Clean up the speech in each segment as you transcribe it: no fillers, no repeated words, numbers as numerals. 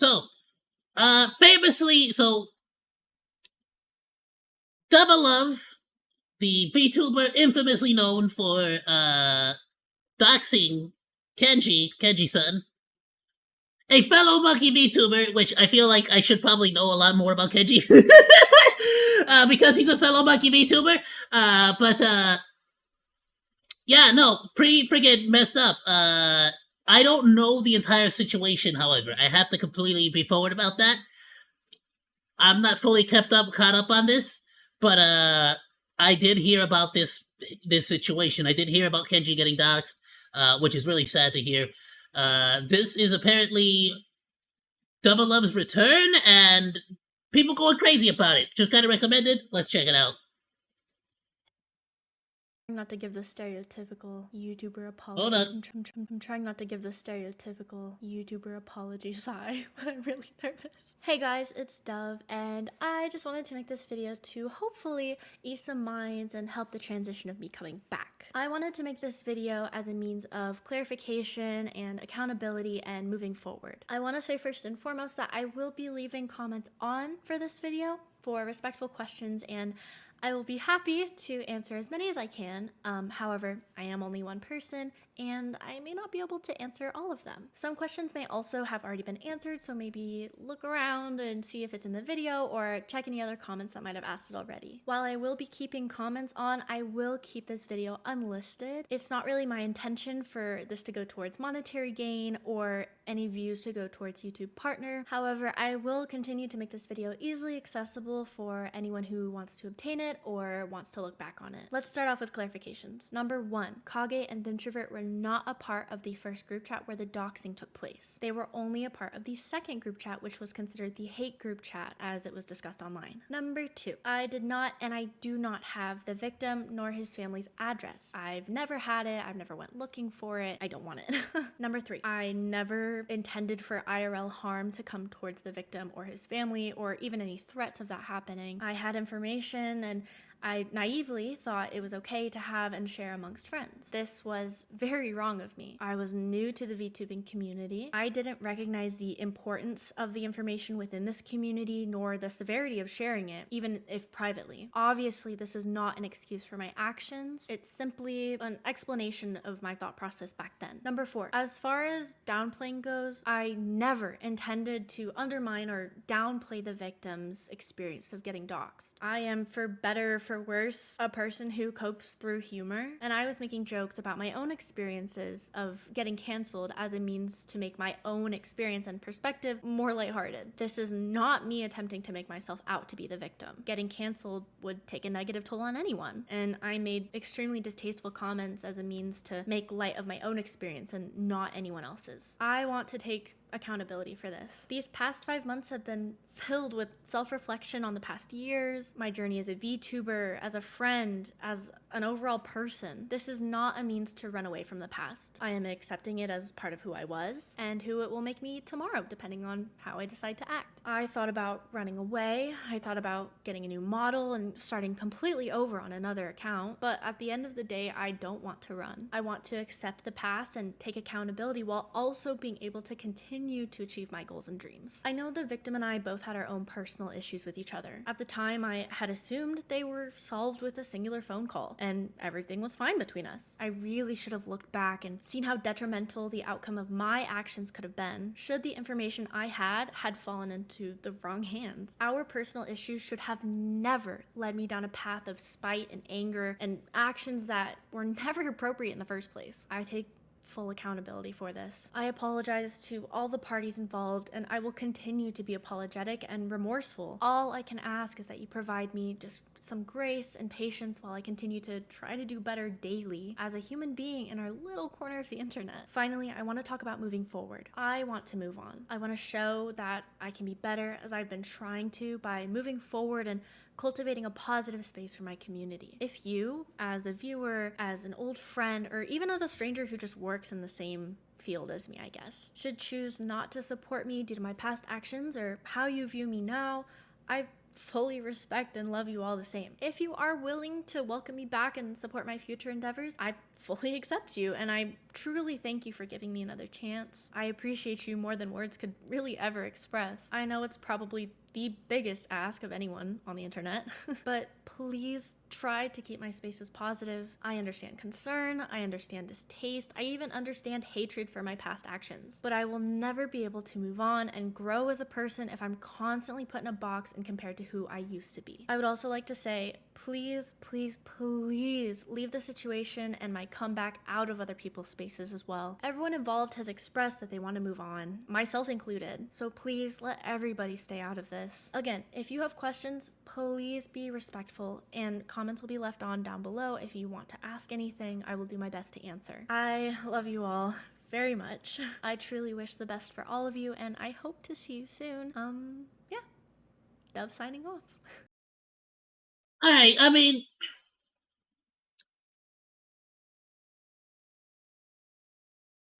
So, famously, so Double Love, the VTuber infamously known for doxing Kenji-san, a fellow monkey VTuber, which I feel like I should probably know a lot more about Kenji, because he's a fellow monkey VTuber. Yeah, no, pretty friggin' messed up. I don't know the entire situation, however. I have to completely be forward about that. I'm not fully caught up on this, but I did hear about this situation. I did hear about Kenji getting doxxed, which is really sad to hear. This is apparently Double Love's return, and people going crazy about it. Just kind of recommended. Let's check it out. Not to give the stereotypical YouTuber apology. Hold on. I'm trying not to give the stereotypical YouTuber apology sigh, but I'm really nervous. Hey guys, it's Dove, and I just wanted to make this video to hopefully ease some minds and help the transition of me coming back. I wanted to make this video as a means of clarification and accountability and moving forward. I want to say first and foremost that I will be leaving comments on for this video for respectful questions, and I will be happy to answer as many as I can. However, I am only one person and I may not be able to answer all of them. Some questions may also have already been answered, so maybe look around and see if it's in the video or check any other comments that might have asked it already. While I will be keeping comments on, I will keep this video unlisted. It's not really my intention for this to go towards monetary gain or any views to go towards YouTube partner. However, I will continue to make this video easily accessible for anyone who wants to obtain it or wants to look back on it. Let's start off with clarifications. Number 1, Kage and Vtuber were not a part of the first group chat where the doxing took place. They were only a part of the second group chat, which was considered the hate group chat as it was discussed online. Number 2, I did not and I do not have the victim nor his family's address. I've never had it. I've never went looking for it. I don't want it. Number 3, I never intended for IRL harm to come towards the victim or his family or even any threats of that happening. I had information and I naively thought it was okay to have and share amongst friends. This was very wrong of me. I was new to the VTubing community. I didn't recognize the importance of the information within this community nor the severity of sharing it, even if privately. Obviously, this is not an excuse for my actions. It's simply an explanation of my thought process back then. Number 4, as far as downplaying goes, I never intended to undermine or downplay the victim's experience of getting doxxed. I am, for better or for worse, a person who copes through humor, and I was making jokes about my own experiences of getting canceled as a means to make my own experience and perspective more lighthearted. This is not me attempting to make myself out to be the victim. Getting canceled would take a negative toll on anyone, and I made extremely distasteful comments as a means to make light of my own experience and not anyone else's. I want to take accountability for this. These past 5 months have been filled with self-reflection on the past years, my journey as a VTuber, as a friend, as an overall person. This is not a means to run away from the past. I am accepting it as part of who I was and who it will make me tomorrow, depending on how I decide to act. I thought about running away. I thought about getting a new model and starting completely over on another account. But at the end of the day, I don't want to run. I want to accept the past and take accountability while also being able to continue to achieve my goals and dreams. I know the victim and I both had our own personal issues with each other. At the time, I had assumed they were solved with a singular phone call, and everything was fine between us. I really should have looked back and seen how detrimental the outcome of my actions could have been should the information I had fallen into the wrong hands. Our personal issues should have never led me down a path of spite and anger and actions that were never appropriate in the first place. I take full accountability for this. I apologize to all the parties involved, and I will continue to be apologetic and remorseful. All I can ask is that you provide me just some grace and patience while I continue to try to do better daily as a human being in our little corner of the internet. Finally, I want to talk about moving forward. I want to move on. I want to show that I can be better, as I've been trying to, by moving forward and cultivating a positive space for my community. If you, as a viewer, as an old friend, or even as a stranger who just works in the same field as me, I guess, should choose not to support me due to my past actions or how you view me now, I've fully respect and love you all the same. If you are willing to welcome me back and support my future endeavors, I fully accept you, and I truly thank you for giving me another chance. I appreciate you more than words could really ever express. I know it's probably the biggest ask of anyone on the internet, but please try to keep my spaces positive. I understand concern, I understand distaste, I even understand hatred for my past actions, but I will never be able to move on and grow as a person if I'm constantly put in a box and compared to who I used to be. I would also like to say, please, please, please leave the situation and my comeback out of other people's spaces as well. Everyone involved has expressed that they want to move on, myself included, so please let everybody stay out of this. Again, if you have questions, please be respectful, and comments will be left on down below. If you want to ask anything, I will do my best to answer. I love you all very much. I truly wish the best for all of you, and I hope to see you soon. Yeah. Dove signing off. Alright, I mean,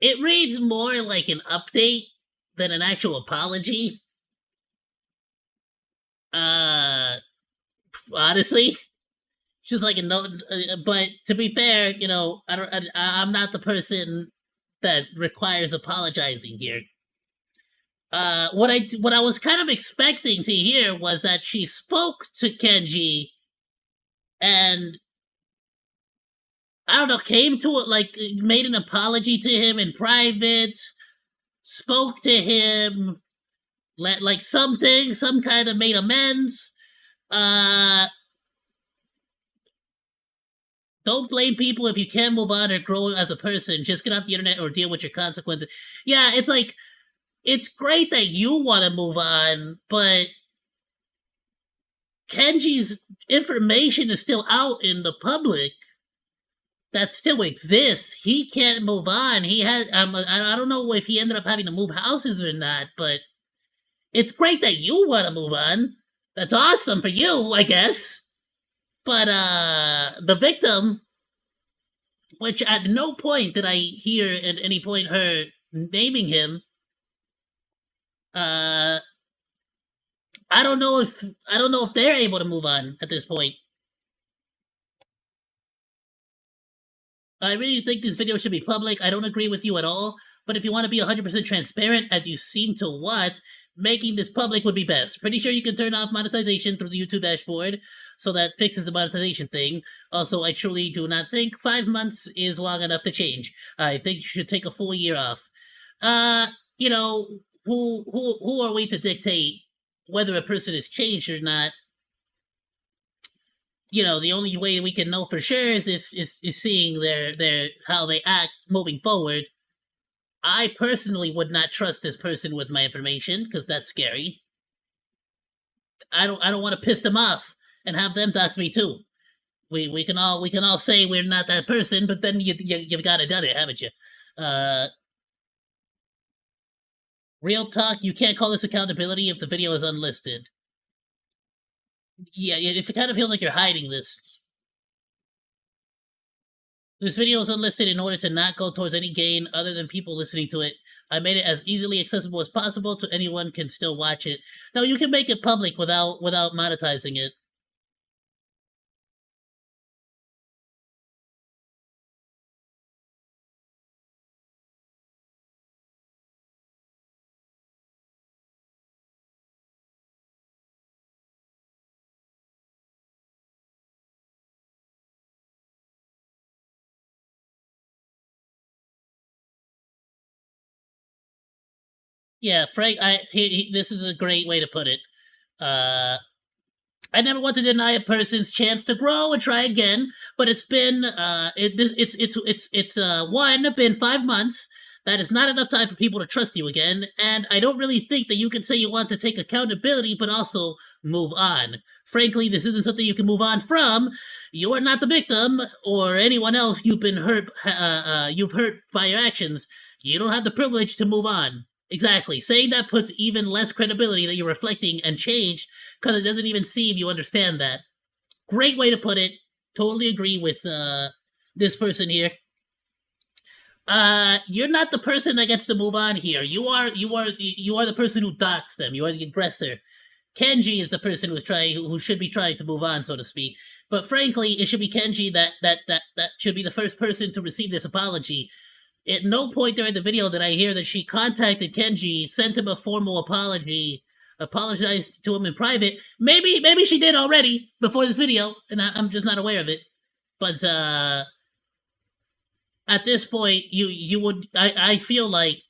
it reads more like an update than an actual apology. Honestly, just like a note. But to be fair, you know, I'm not the person that requires apologizing here. What I was kind of expecting to hear was that she spoke to Kenji and I don't know, came to it, like, made an apology to him in private, spoke to him, like something, some kind of made amends. Don't blame people if you can't move on or grow as a person. Just get off the internet or deal with your consequences. Yeah, it's like, it's great that you want to move on, but Kenji's information is still out in the public. That still exists. He can't move on. He has. I don't know if he ended up having to move houses or not, but it's great that you want to move on. That's awesome for you, I guess. But the victim, which at no point did I hear at any point her naming him. I don't know if they're able to move on at this point. I really think this video should be public. I don't agree with you at all, but if you want to be 100% transparent, as you seem to want, making this public would be best. Pretty sure you can turn off monetization through the YouTube dashboard, so that fixes the monetization thing. Also, I truly do not think 5 months is long enough to change. I think you should take a full year off. You know, who are we to dictate whether a person is changed or not? You know, the only way we can know for sure is seeing their how they act moving forward. I personally would not trust this person with my information because that's scary. I don't want to piss them off and have them dox me too. We can all say we're not that person, but then you've got to done it, haven't you? Real talk, you can't call this accountability if the video is unlisted. Yeah, if it kind of feels like you're hiding this. This video is unlisted in order to not go towards any gain other than people listening to it. I made it as easily accessible as possible to anyone can still watch it. No, you can make it public without monetizing it. Yeah, Frank, this is a great way to put it. I never want to deny a person's chance to grow and try again, but it's been been 5 months. That is not enough time for people to trust you again, and I don't really think that you can say you want to take accountability but also move on. Frankly, this isn't something you can move on from. You are not the victim or anyone else you've been hurt. You've hurt by your actions. You don't have the privilege to move on. Exactly. Saying that puts even less credibility that you're reflecting and changed because it doesn't even seem you understand that. Great way to put it. Totally agree with this person here. You're not the person that gets to move on here. You are the person who doxed them. You are the aggressor. Kenji is the person who should be trying to move on, so to speak. But frankly, it should be Kenji that should be the first person to receive this apology. At no point during the video did I hear that she contacted Kenji, sent him a formal apology, apologized to him in private. Maybe she did already before this video, and I'm just not aware of it. But at this point, I feel like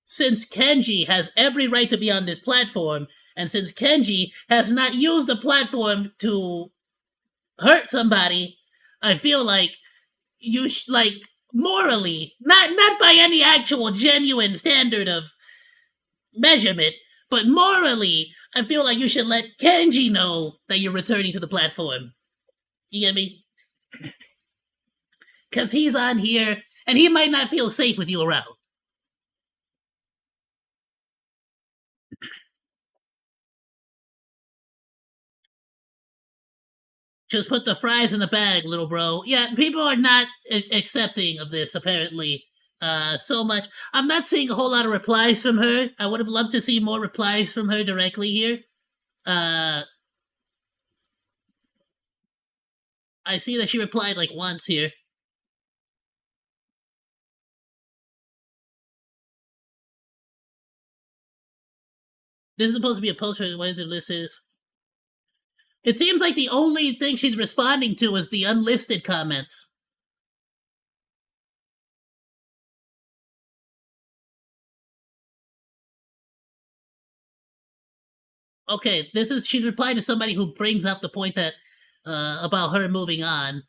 since Kenji has every right to be on this platform, and since Kenji has not used the platform to hurt somebody, I feel like morally, not by any actual genuine standard of measurement, but morally, I feel like you should let Kenji know that you're returning to the platform. You get me? Because he's on here, and he might not feel safe with you around. Just put the fries in the bag, little bro. Yeah, people are not accepting of this, apparently, so much. I'm not seeing a whole lot of replies from her. I would have loved to see more replies from her directly here. I see that she replied like once here. This is supposed to be a post for the Wednesday list is. It seems like the only thing she's responding to is the unlisted comments. Okay, she's replying to somebody who brings up the point that about her moving on.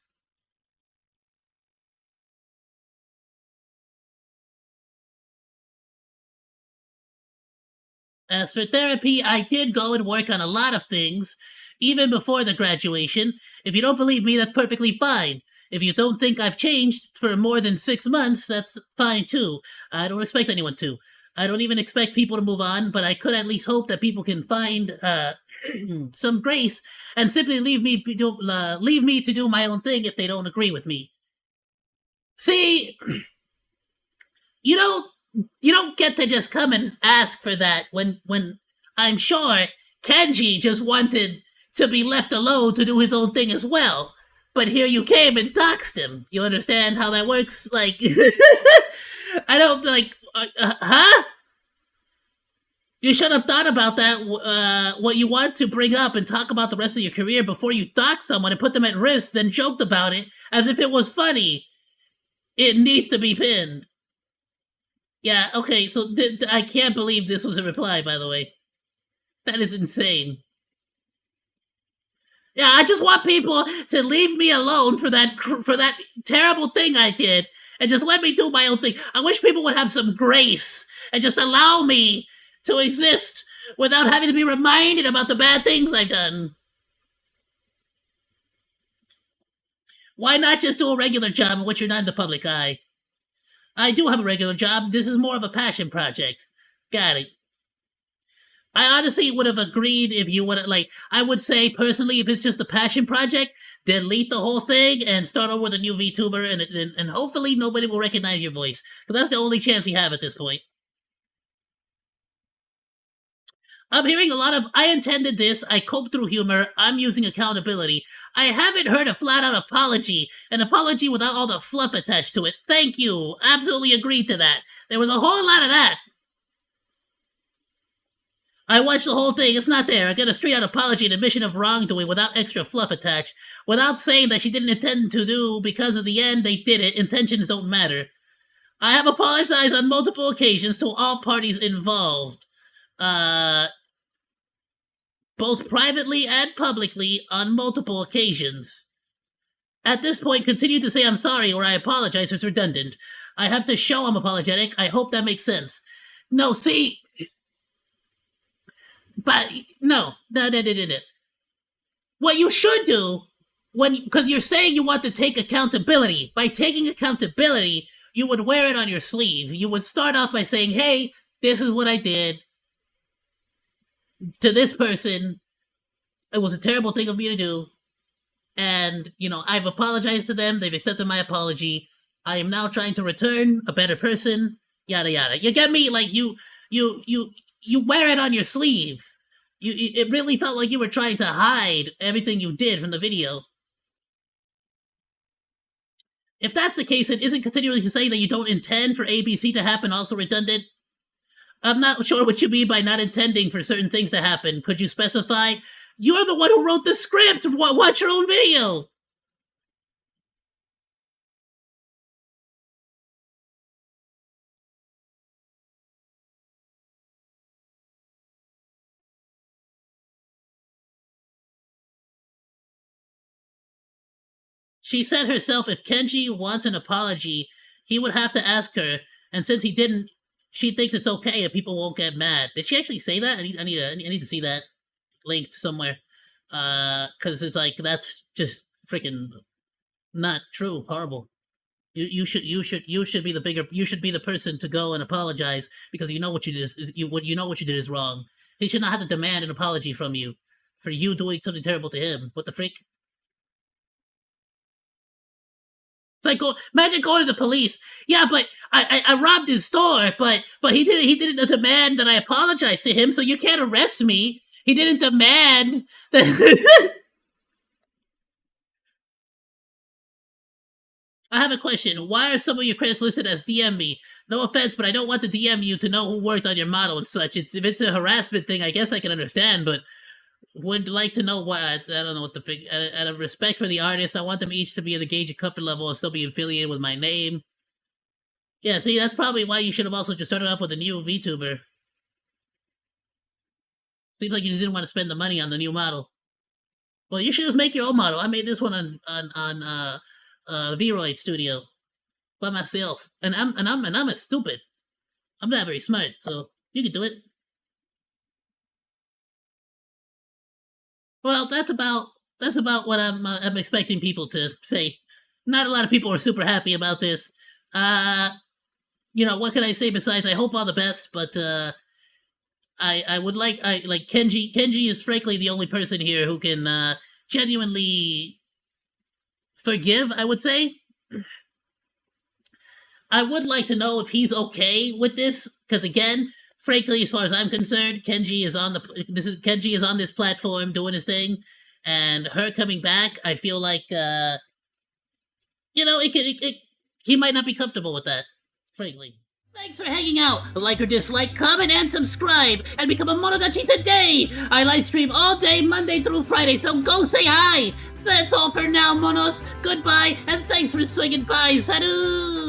As for therapy, I did go and work on a lot of things, even before the graduation. If you don't believe me, that's perfectly fine. If you don't think I've changed for more than 6 months, that's fine too. I don't expect anyone to. I don't even expect people to move on, but I could at least hope that people can find some grace and simply leave me to do my own thing if they don't agree with me. See, you don't get to just come and ask for that when I'm sure Kenji just wanted to be left alone to do his own thing as well. But here you came and doxed him. You understand how that works? Like, I don't like, huh? You should have thought about that, what you want to bring up and talk about the rest of your career before you dox someone and put them at risk, then joked about it as if it was funny. It needs to be pinned. Yeah, okay, so I can't believe this was a reply, by the way. That is insane. Yeah, I just want people to leave me alone for that terrible thing I did and just let me do my own thing. I wish people would have some grace and just allow me to exist without having to be reminded about the bad things I've done. Why not just do a regular job in which you're not in the public eye? I do have a regular job. This is more of a passion project. Got it. I honestly would have agreed if you would have, I would say personally, if it's just a passion project, delete the whole thing and start over with a new VTuber, and hopefully nobody will recognize your voice. Because that's the only chance you have at this point. I'm hearing a lot of, I intended this, I coped through humor, I'm using accountability. I haven't heard a flat-out apology, an apology without all the fluff attached to it. Thank you. Absolutely agreed to that. There was a whole lot of that. I watched the whole thing, it's not there. I got a straight-out apology and admission of wrongdoing without extra fluff attached. Without saying that she didn't intend to do, because of the end, they did it. Intentions don't matter. I have apologized on multiple occasions to all parties involved. Both privately and publicly on multiple occasions. At this point, continue to say I'm sorry or I apologize is redundant. I have to show I'm apologetic. I hope that makes sense. No, see... But, no. What you should do, because you're saying you want to take accountability. By taking accountability, you would wear it on your sleeve. You would start off by saying, hey, this is what I did to this person. It was a terrible thing of me to do. And, I've apologized to them. They've accepted my apology. I am now trying to return a better person. Yada, yada. You get me? Like, you wear it on your sleeve. It really felt like you were trying to hide everything you did from the video. If that's the case, it isn't continually saying that you don't intend for ABC to happen also redundant? I'm not sure what you mean by not intending for certain things to happen. Could you specify? You're the one who wrote the script! Watch your own video! She said herself if Kenji wants an apology, he would have to ask her, and since he didn't, she thinks it's okay and people won't get mad. Did she actually say that? I need to see that linked somewhere. Cause it's like, that's just freaking not true. Horrible. You should be the person to go and apologize because you know what you did is wrong. He should not have to demand an apology from you for you doing something terrible to him. What the freak? It's like, imagine going to the police. Yeah, but I robbed his store, but he didn't demand that I apologize to him, so you can't arrest me. He didn't demand that. I have a question. Why are some of your credits listed as DM me? No offense, but I don't want to DM you to know who worked on your model and such. If it's a harassment thing, I guess I can understand, but would like to know why. I don't know what the fig. Out of respect for the artist, I want them each to be able to gauge a comfort level and still be affiliated with my name. Yeah, see, that's probably why you should have also just started off with a new VTuber. Seems like you just didn't want to spend the money on the new model. Well, you should just make your own model. I made this one on Vroid Studio by myself, and I'm a stupid. I'm not very smart, so you can do it. Well, that's about what I'm expecting people to say. Not a lot of people are super happy about this. What can I say besides I hope all the best, but I would like Kenji. Kenji is frankly the only person here who can genuinely forgive, I would say. I would like to know if he's okay with this, because again, frankly, as far as I'm concerned, Kenji is on this platform doing his thing, and her coming back, I feel like he might not be comfortable with that, frankly. Thanks for hanging out. Like or dislike, comment, and subscribe, and become a Monodachi today! I live stream all day, Monday through Friday, so go say hi! That's all for now, Monos. Goodbye, and thanks for swinging by. Salut!